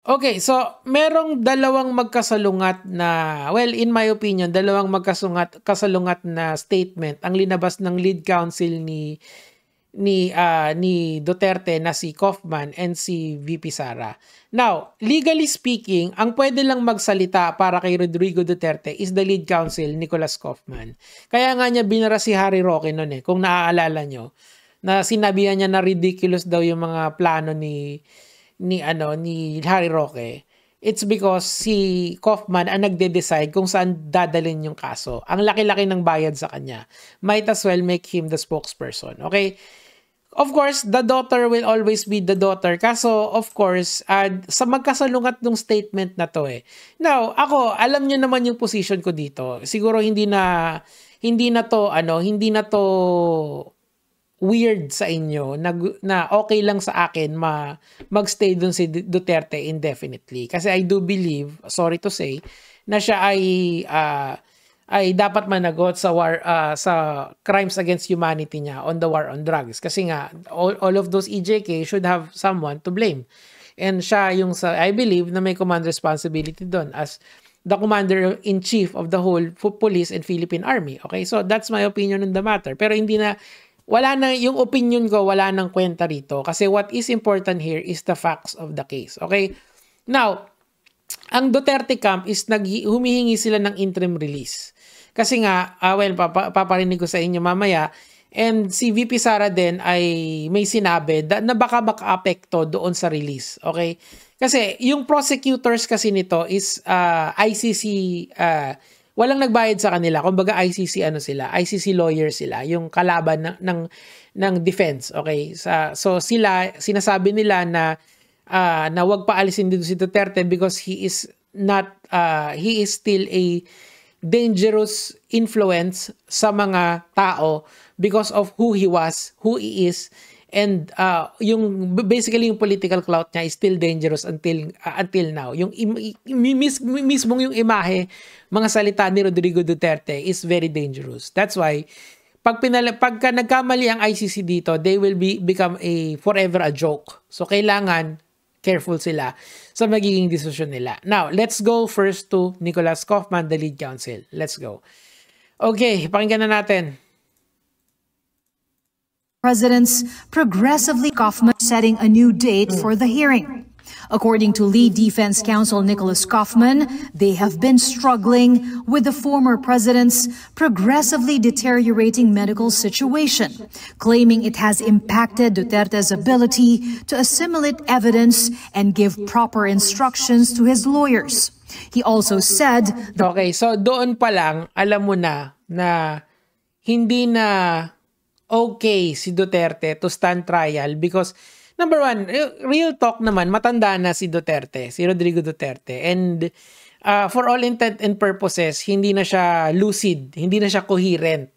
Okay, so merong dalawang magkasalungat na, well, in my opinion, dalawang kasalungat na statement ang linabas ng lead counsel ni Duterte na si Kaufman and si VP Sara. Now, legally speaking, ang pwede lang magsalita para kay Rodrigo Duterte is the lead counsel, Nicolas Kaufman. Kaya nga niya binara si Harry Roque noon kung naaalala nyo, na sinabihan niya na ridiculous daw yung mga plano ni Harry Roque. It's because si Kaufman ang nagde-decide kung saan dadalhin yung kaso. Ang laki-laki ng bayad sa kanya. Might as well make him the spokesperson. Okay? Of course, the daughter will always be the daughter. Kaso, of course, sa magkasalungat ng statement na to Now, ako, alam niyo naman yung position ko dito. Siguro hindi na to weird sa inyo na okay lang sa akin magstay dun si Duterte indefinitely. Kasi I do believe, sorry to say, na siya ay dapat managot sa war sa crimes against humanity niya on the war on drugs. Kasi nga all of those EJK should have someone to blame. And siya I believe na may command responsibility doon as the commander-in-chief of the whole police and Philippine Army. Okay? So that's my opinion on the matter. Pero wala na yung opinion ko, wala nang kwenta rito kasi what is important here is the facts of the case. Okay? Now, ang Duterte camp is humihingi sila ng interim release. Kasi nga, paparinig ko sa inyo mamaya, and si VP Sara din ay may sinabi na baka maka-apekto doon sa release. Okay? Kasi yung prosecutors kasi nito is ICC, walang nagbayad sa kanila. Kumbaga ICC ICC lawyer sila, yung kalaban ng defense, okay? So sinasabi nila na wag paalisin dito si Duterte because he is still a dangerous influence sa mga tao because of who he was, who he is, and basically yung political clout niya is still dangerous until now. Yung mismong yung imahe, mga salita ni Rodrigo Duterte is very dangerous. That's why pagka nagkamali ang ICC dito, they will become forever a joke. So kailangan careful sila sa magiging desisyon nila. Now, let's go first to Nicolas Kaufman, the lead counsel. Let's go. Okay, pakinggan na natin. President's progressively Kaufman setting a new date for the hearing. According to lead defense counsel Nicolas Kaufman, they have been struggling with the former president's progressively deteriorating medical situation, claiming it has impacted Duterte's ability to assimilate evidence and give proper instructions to his lawyers. He also said, okay, so doon pa lang, alam mo na hindi na okay si Duterte to stand trial because number one, real talk naman, matanda na si Duterte, si Rodrigo Duterte, and for all intent and purposes, hindi na siya lucid, hindi na siya coherent.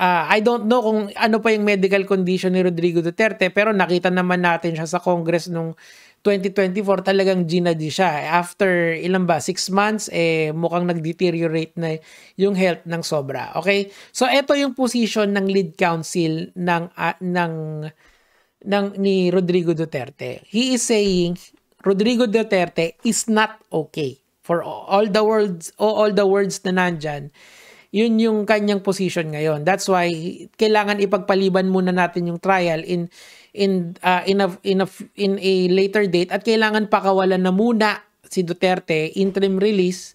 I don't know kung ano pa yung medical condition ni Rodrigo Duterte, pero nakita naman natin siya sa Congress nung 2024, talagang ginadi siya. After 6 months, mukhang nag-deteriorate na yung health ng sobra. Okay? So, ito yung position ng lead counsel ni Rodrigo Duterte. He is saying Rodrigo Duterte is not okay. For all the words na nandyan, yun yung kanyang position ngayon. That's why kailangan ipagpaliban muna natin yung trial in a later date at kailangan pakawalan na muna si Duterte, interim release,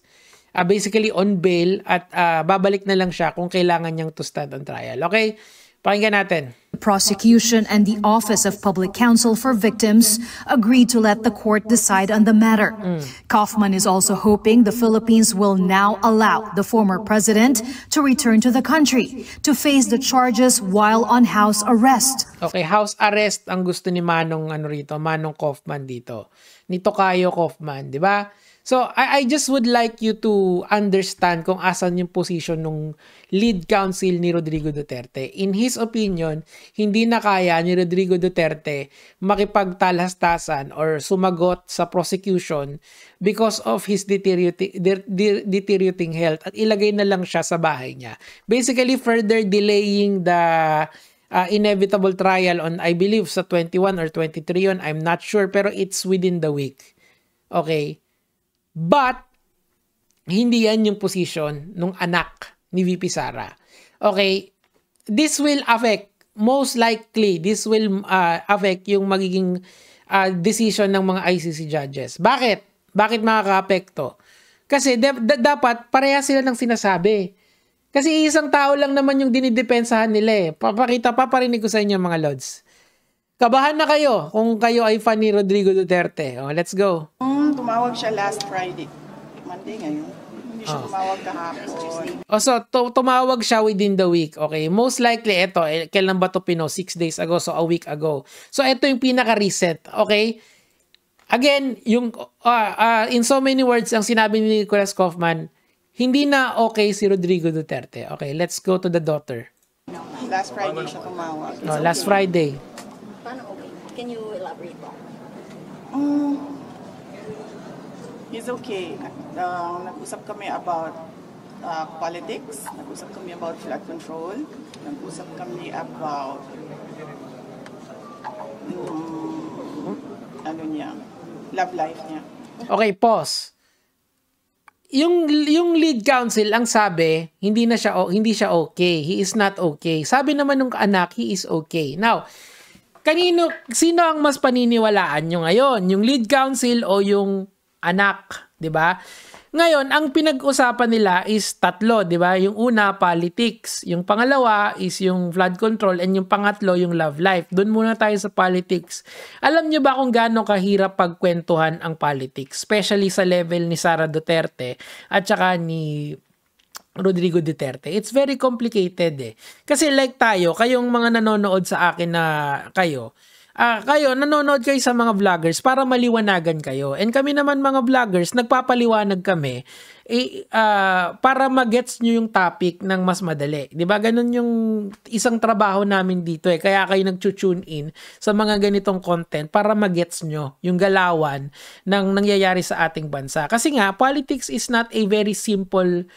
basically on bail, at babalik na lang siya kung kailangan niyang to stand on trial. Okay? Pakinggan natin. The prosecution and the Office of Public Counsel for Victims agreed to let the court decide on the matter. Kaufman is also hoping the Philippines will now allow the former president to return to the country to face the charges while on house arrest. Okay, house arrest ang gusto ni Manong Kaufman dito. Ni Tocayo Kaufman, di ba? So, I just would like you to understand kung asan yung position ng lead counsel ni Rodrigo Duterte. In his opinion, hindi na kaya ni Rodrigo Duterte makipagtalastasan or sumagot sa prosecution because of his deteriorating health at ilagay na lang siya sa bahay niya. Basically, further delaying the inevitable trial on, I believe, sa 21 or 23 yun. I'm not sure, pero it's within the week. Okay? But, hindi yan yung position ng anak ni VP Sara. Okay? This will affect, most likely, this will affect yung magiging decision ng mga ICC judges. Bakit? Bakit makaka-apekto? Kasi dapat pareha sila ng sinasabi. Kasi isang tao lang naman yung dinidepensahan nila eh. Paparinig ko sa inyo mga lods. Kabahan na kayo kung kayo ay fan ni Rodrigo Duterte. Oh, let's go. Tumawag siya last Friday. Monday ngayon. Hindi siya tumawag kahapon. So, tumawag siya within the week. Okay? Most likely, ito, kailan ba ito 6 days ago, so a week ago. So, ito yung pinaka-recent. Okay? Again, yung, in so many words, ang sinabi ni Nicholas Kaufman, hindi na okay si Rodrigo Duterte. Okay, let's go to the daughter. Last Friday siya tumawag. No, last Friday. Paano okay? Can you elaborate more? He's okay. Nag-usap kami about politics. Nag-usap kami about flood control. Nag-usap kami about ano niya, love life niya. Okay, pause. Yung lead counsel ang sabi, hindi siya okay. He is not okay. Sabi naman ng anak, he is okay. Now, sino ang mas paniniwalaan nyo ngayon? Yung lead counsel o yung anak, 'di ba? Ngayon, ang pinag-usapan nila is tatlo, 'di ba? Yung una, politics, yung pangalawa is yung flood control, and yung pangatlo yung love life. Doon muna tayo sa politics. Alam niyo ba kung gaano kahirap pagkwentuhan ang politics, especially sa level ni Sara Duterte at saka ni Rodrigo Duterte? It's very complicated eh. Kasi like tayo, kayong mga nanonood sa akin na kayo nanonood kayo sa mga vloggers para maliwanagan kayo. And kami naman mga vloggers, nagpapaliwanag kami para magets nyo yung topic ng mas madali. 'Di ba? Ganun yung isang trabaho namin dito eh. Kaya kayo nag-tune in sa mga ganitong content para magets nyo yung galawan ng nangyayari sa ating bansa. Kasi nga, politics is not a very simple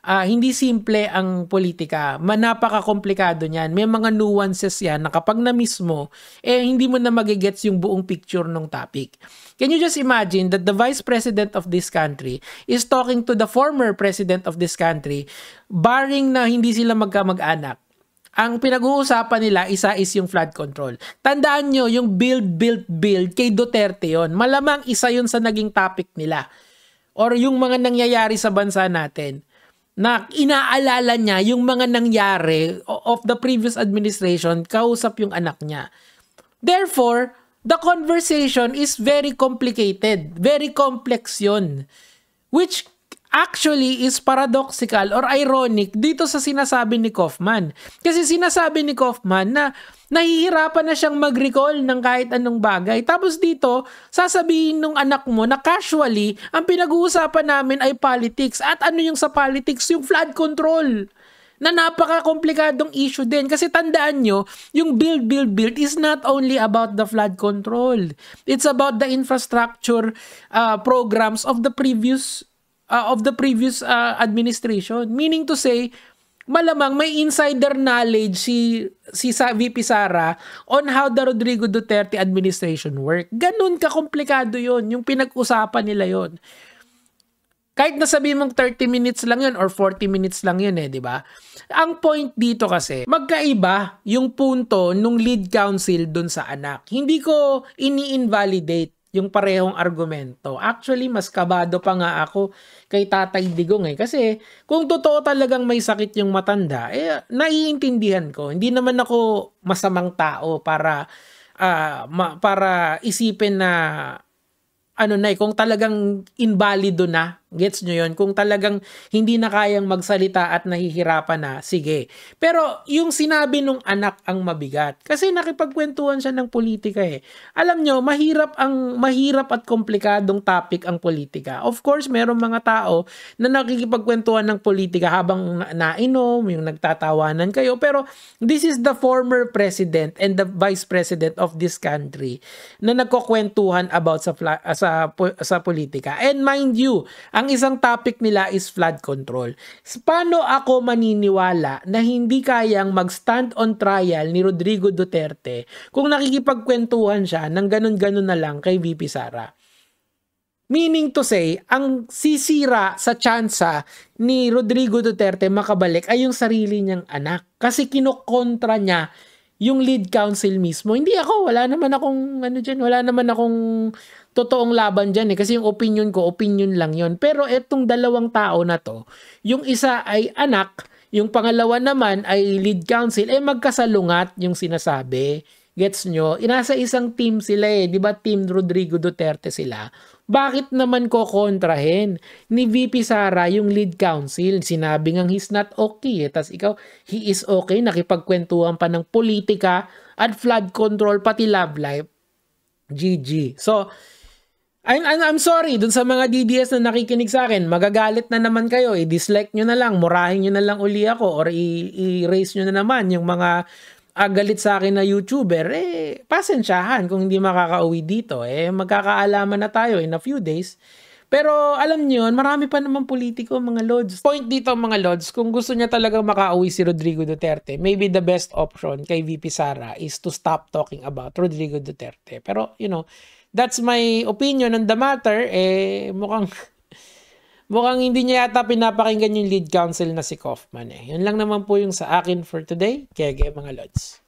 hindi simple ang politika. Napaka-komplikado niyan. May mga nuances yan na kapag na-miss mo, hindi mo na magigets yung buong picture ng topic. Can you just imagine that the Vice President of this country is talking to the former President of this country, barring na hindi sila magkamag-anak? Ang pinag-uusapan nila, isa is yung flood control. Tandaan nyo, yung build kay Duterte yon. Malamang isa yun sa naging topic nila. Or yung mga nangyayari sa bansa natin, na inaalala niya yung mga nangyari of the previous administration, kausap yung anak niya. Therefore, the conversation is very complicated. Very complex yun. Which actually is paradoxical or ironic dito sa sinasabi ni Kaufman. Kasi sinasabi ni Kaufman na nahihirapan na siyang mag-recall ng kahit anong bagay. Tapos dito, sasabihin ng anak mo na casually, ang pinag-uusapan namin ay politics. At ano yung sa politics? Yung flood control. Na napaka-komplikadong issue din. Kasi tandaan nyo, yung build is not only about the flood control. It's about the infrastructure programs of the previous administration. Meaning to say, malamang may insider knowledge si VP Sara on how the Rodrigo Duterte administration work. Ganun ka-komplikado yon, yung pinag-usapan nila yon. Kahit nasabi mong 30 minutes lang yun or 40 minutes lang yun di ba? Ang point dito kasi, magkaiba yung punto nung lead counsel dun sa anak. Hindi ko ini-invalidate yung parehong argumento. Actually, mas kabado pa nga ako kay Tatay Digong kasi kung totoo talagang may sakit yung matanda, naiintindihan ko. Hindi naman ako masamang tao para isipin na kung talagang invalido na, gets nyo yun? Kung talagang hindi na kayang magsalita at nahihirapan na, sige. Pero yung sinabi nung anak ang mabigat. Kasi nakipagkwentuhan siya ng politika Alam nyo, mahirap at komplikadong topic ang politika. Of course, merong mga tao na nakikipagkwentuhan ng politika habang nainom, yung nagtatawanan kayo. Pero this is the former president and the vice president of this country na nagkukwentuhan about sa politika. And mind you, ang isang topic nila is flood control. Paano ako maniniwala na hindi kayang mag-stand on trial ni Rodrigo Duterte kung nakikipagkwentuhan siya ng ganun-ganun na lang kay VP Sara? Meaning to say, ang sisira sa tsansa ni Rodrigo Duterte makabalik ay yung sarili niyang anak. Kasi kinokontra niya yung lead counsel mismo. Hindi ako, wala naman akong wala naman akong totoong laban dyan kasi yung opinion ko, opinion lang yon. Pero etong dalawang tao na to, yung isa ay anak, yung pangalawa naman ay lead counsel, magkasalungat yung sinasabi. Gets nyo? Nasa isang team sila di ba? Team Rodrigo Duterte sila. Bakit naman ko kontrahin ni VP Sara yung lead counsel? Sinabi ngang he's not okay. Tapos ikaw, he is okay. Nakipagkwentuhan pa ng politika at flood control, pati love life. GG. So, I'm sorry dun sa mga DDS na nakikinig sa akin. Magagalit na naman kayo. I-dislike nyo na lang. Murahin nyo na lang uli ako. Or i-raise nyo na naman yung mga galit sa akin na YouTuber, pasensyahan kung hindi makakauwi dito. Magkakaalaman na tayo in a few days. Pero alam niyo, marami pa naman politiko, mga lods. Point dito, mga lods, kung gusto niya talagang makauwi si Rodrigo Duterte, maybe the best option kay VP Sara is to stop talking about Rodrigo Duterte. Pero, that's my opinion on the matter. Mukhang hindi niya yata pinapakinggan yung lead counsel na si Kaufman. Yun lang naman po yung sa akin for today. Kaya mga lods.